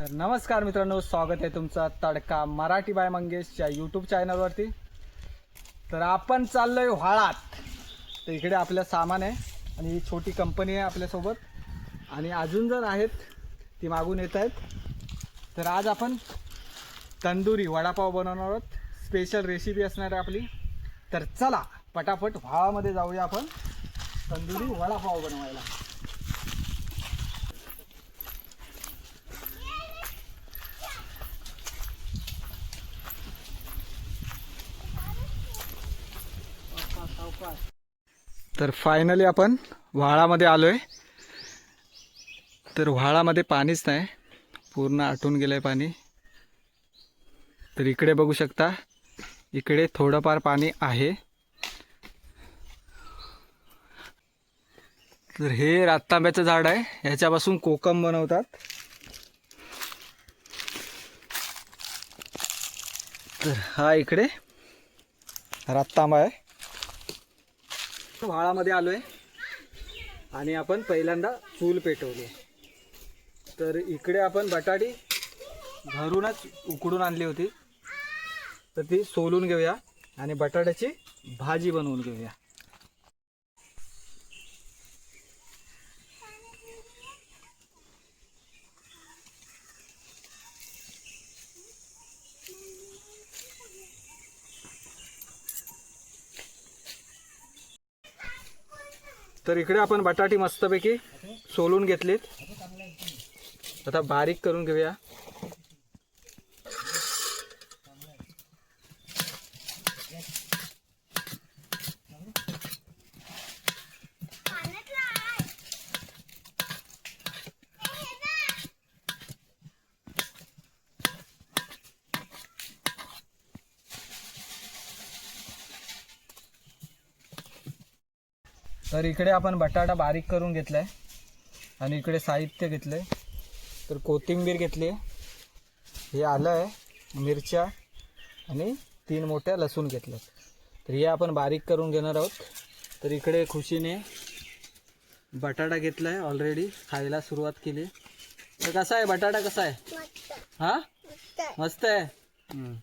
तर नमस्कार मित्रांनो, स्वागत आहे तुमचं तडका मराठी बाय मंगेशच्या यूट्यूब चॅनलवरती। तर आपण चाललोय व्हाळात। तर इकडे आपलं सामान आहे आणि ही छोटी कंपनी आहे आपल्यासोबत आणि अजून जर आहेत ती मागून येत आहेत। तर आज आपण तंदुरी वडापाव बनवणार आहोत। स्पेशल रेसिपी असणार आहे आपली। तर चला पटापट व्हाळामध्ये जाऊया आपण तंदुरी वडापाव बनवायला। तर फायनली आपण व्हाळामध्ये आलोय। तर व्हाळामध्ये पाणीच नाही, पूर्ण आटून गेलंय पाणी। तर इकडे बघू शकता, इकडे थोडंफार पाणी आहे। तर हे रातांब्याचं झाड आहे, ह्याच्यापासून कोकम बनवतात। तर हा इकडे रातांबा आहे। व्हाळामध्ये आलोय आणि आपण पहिल्यांदा चूल पेटवली। तर इकडे आपण बटाटी घरूनच उकडून आणली होती, तर ती सोलून घेऊया आणि बटाट्याची भाजी बनवून घेऊया। तर इकडे आपण बटाटी मस्तपैकी सोलून घेतलीत, आता बारीक करून घेऊया। तर इकडे आपण बटाटा बारीक करून घेतलाय आणि इकडे साहित्य घेतलंय। तर कोथिंबीर घेतली, हे आलं आहे, मिरच्या आणि 3 मोठ्या लसूण घेतल्यात। तर हे आपण बारीक करून घेणार आहोत। तर इकडे खुशीने बटाटा घेतलाय, ऑलरेडी खायला सुरुवात केली। तर कसा आहे बटाटा, कसा आहे? हा मस्त आहे।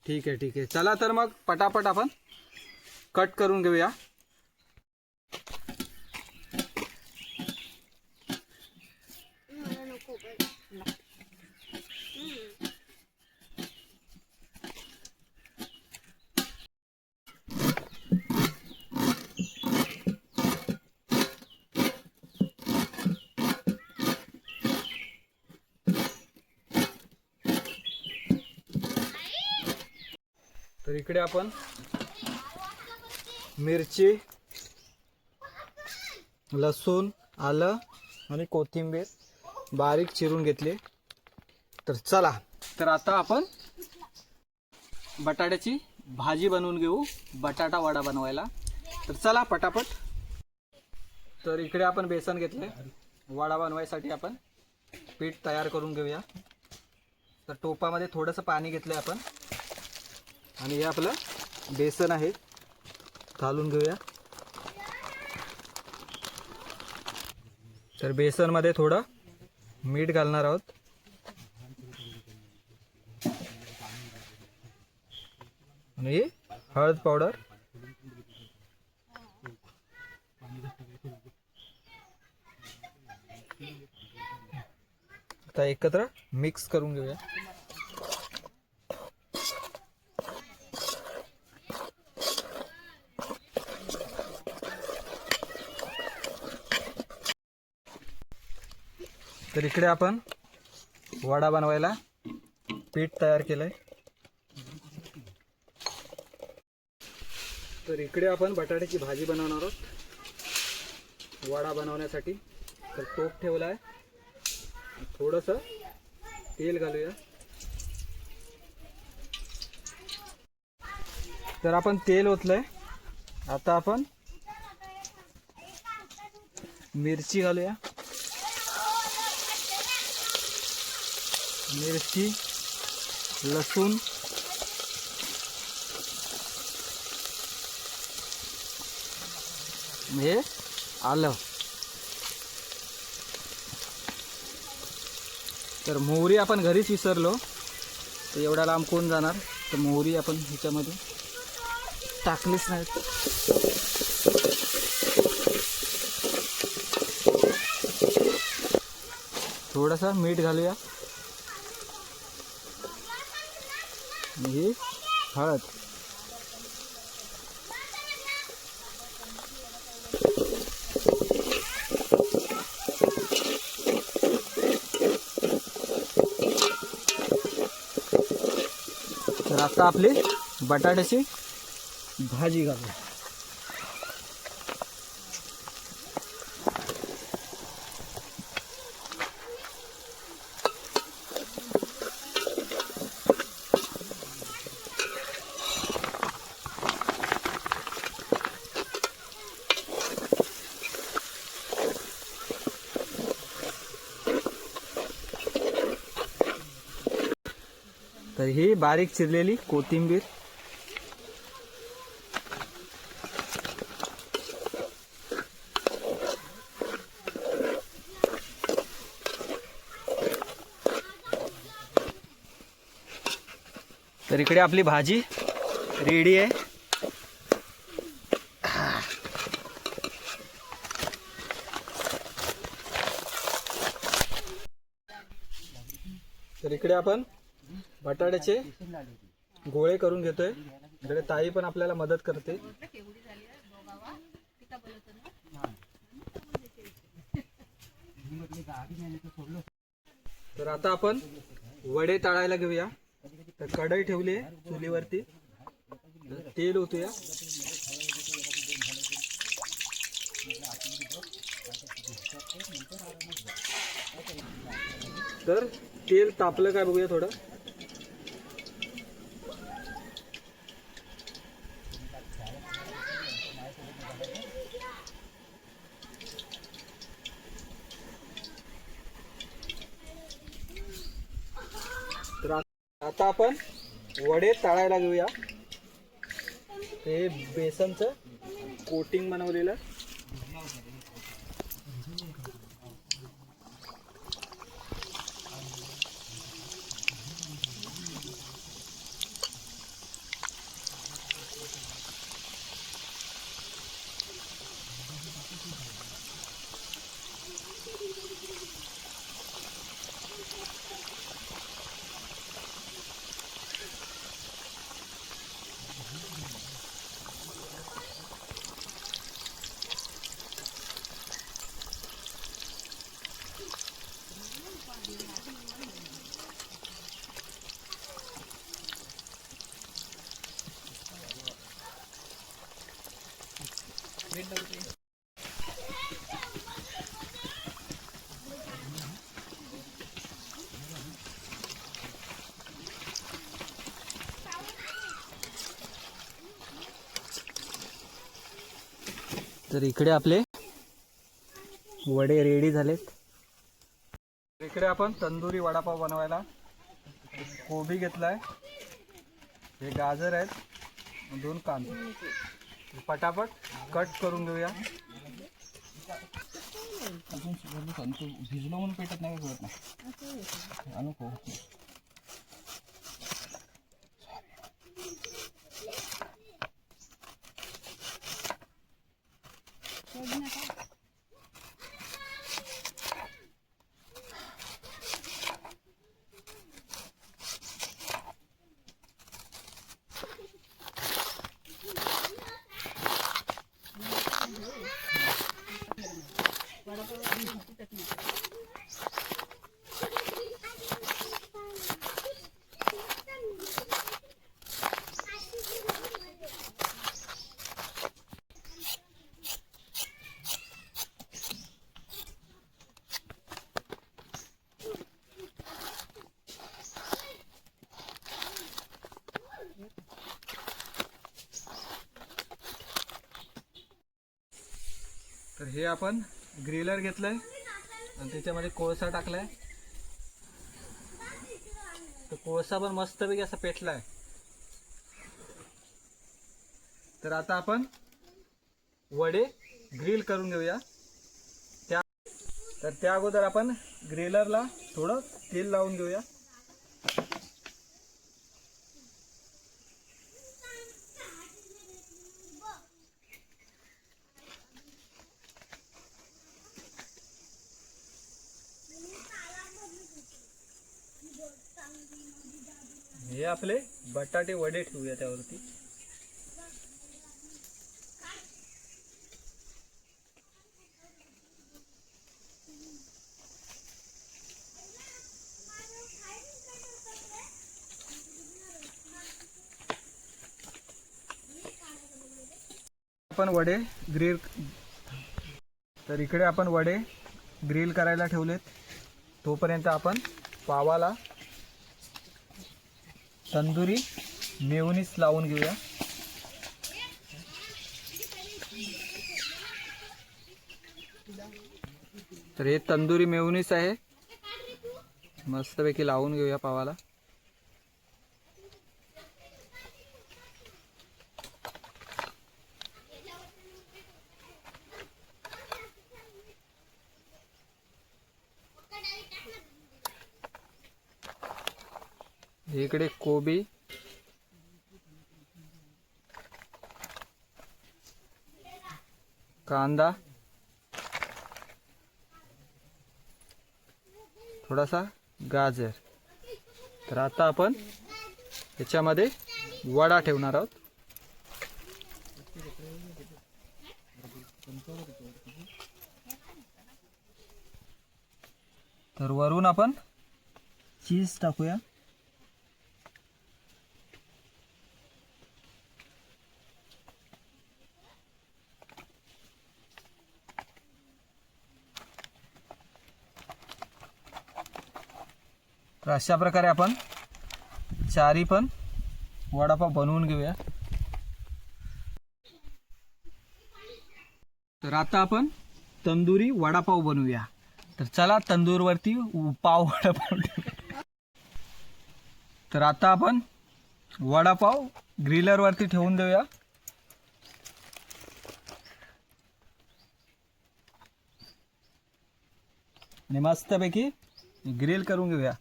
ठीक आहे ठीक आहे, चला तर मग पटापट आपण कट करून घेऊया। तर इकडे आपण मिरची, लसूण, आलं आणि कोथिंबीर बारीक चिरून घेतली। तर चला, तर आता आपण बटाट्याची भाजी बनवून घेऊ, बटाटा वडा बनवायला। तर चला पटापट। तर इकडे आपण बेसन घेतले, वडा बनवायसाठी आपण पीठ तयार करून घेऊया। तर टोपामध्ये थोडंसं पाणी घेतलंय आपण आणि हे आपलं बेसन आहे, घालून घेऊया। तर बेसनमध्ये थोडं मीठ घालणार आहोत आणि हळद पावडर। आता एकत्र मिक्स करून घेऊया। तर इकडे आपण वडा बनवायला पीठ तयार केलंय। तर इकडे आपण बटाट्याची भाजी बनवणार आहोत वडा बनवण्यासाठी। तर टोप ठेवला आहे, थोडंसं तेल घालूया। तर आपण तेल ओतलंय, आता आपण मिरची घालूया। मिरची, लसूण, हे आलं। तर मोहरी आपण घरीच विसरलो, तर एवढा लांब कोण जाणार, तर मोहरी आपण ह्याच्यामध्ये टाकलीच नाही. थोडासा मीठ घालूया आणि ही हळद. तर आता आपली बटाट्याची भाजी घालू. तर ही बारीक चिरलेली कोथिंबीर, तर इकडे आपली भाजी रेडी आहे. तर इकडे आपण बटाट्याचे गोळे करून घेतोय. इकडे ताई पण आपल्याला मदत करते. तर आता आपण वडे तळायला घेऊया. तर कढई ठेवली आहे चुलीवरती, तेल ओतूया. तर तेल तापलं काय बघूया थोडं. तर आता आपण वडे तळायला घेऊया. हे बेसनचं कोटिंग बनवलेलं. तर इकडे आपले वडे रेडी झालेत. इकडे आपण तंदुरी वडापाव बनवायला कोबी घेतलाय, हे गाजर आहेत, 2 कांदे पटापट कट करून घेऊया. भिजलो म्हणून पेटत नाही, कळत नाही. नको तर हे आपण ग्रिलर घेतलंय आणि त्याच्यामध्ये कोळसा टाकलाय. तर कोळसा पण मस्तपैकी असा पेटलाय. तर आता आपण वडे ग्रिल करून घेऊया. त्या अगोदर आपण ग्रिलरला थोडं तेल लावून घेऊया. हे आपले बटाटे वडे ठेवूया त्यावरती. आपण वडे ग्रिल, तर इकडे आपण वडे ग्रिल करायला ठेवलेत. तोपर्यंत आपण पावाला तंदुरी मेयोनीज लावून घेऊया. तर हे तंदुरी मेयोनीज आहे, मस्तपैकी लावून घेऊया पावाला. इकडे कोबी, कांदा, थोडासा गाजर. तर आता आपण याच्यामध्ये वडा ठेवणार आहोत. तर वरून आपण चीज टाकूया. तर अशा प्रकारे आपण चारी पण वडापाव बनवून घेऊया. तर आता आपण तंदुरी वडापाव बनवूया. तर चला तंदूरवरती पाव वडापाव ठेवूया. तर आता आपण वडापाव ग्रिलरवरती ठेवून देऊया. आणि मस्तपैकी ग्रिल करून घेऊया.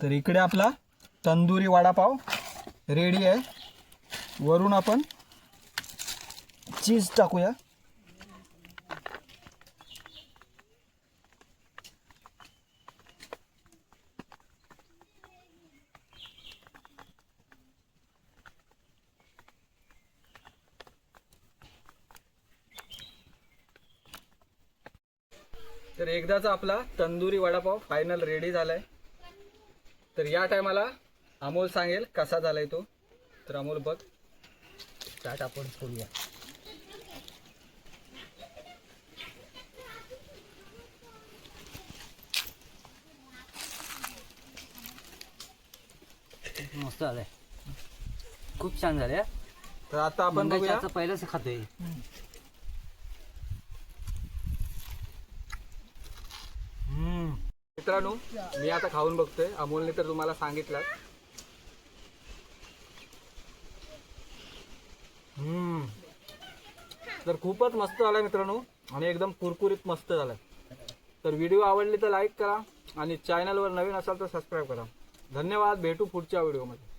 तर इकडे आपला तंदुरी वडापाव रेडी आहे. वरून आपण चीज टाकूया. तर एकदाचा आपला तंदुरी वडापाव फायनल रेडी झालाय. तर या टायमाला अमोल सांगेल कसा झालाय तो. तर अमोल बघ, चाट आपण करूया. मस्त झालंय, खूप छान झाले. तर आता आपण बघूया. पहिलंच खातोय. मित्रांनो, मी आता खाऊन बघतोय. अमोलने तर तुम्हाला सांगितलं. तर खूपच मस्त झालाय मित्रांनो, आणि एकदम कुरकुरीत मस्त झालाय. तर व्हिडिओ आवडली तर लाईक करा, आणि चॅनलवर नवीन असाल तर सबस्क्राईब करा. धन्यवाद. भेटू पुढच्या व्हिडिओमध्ये.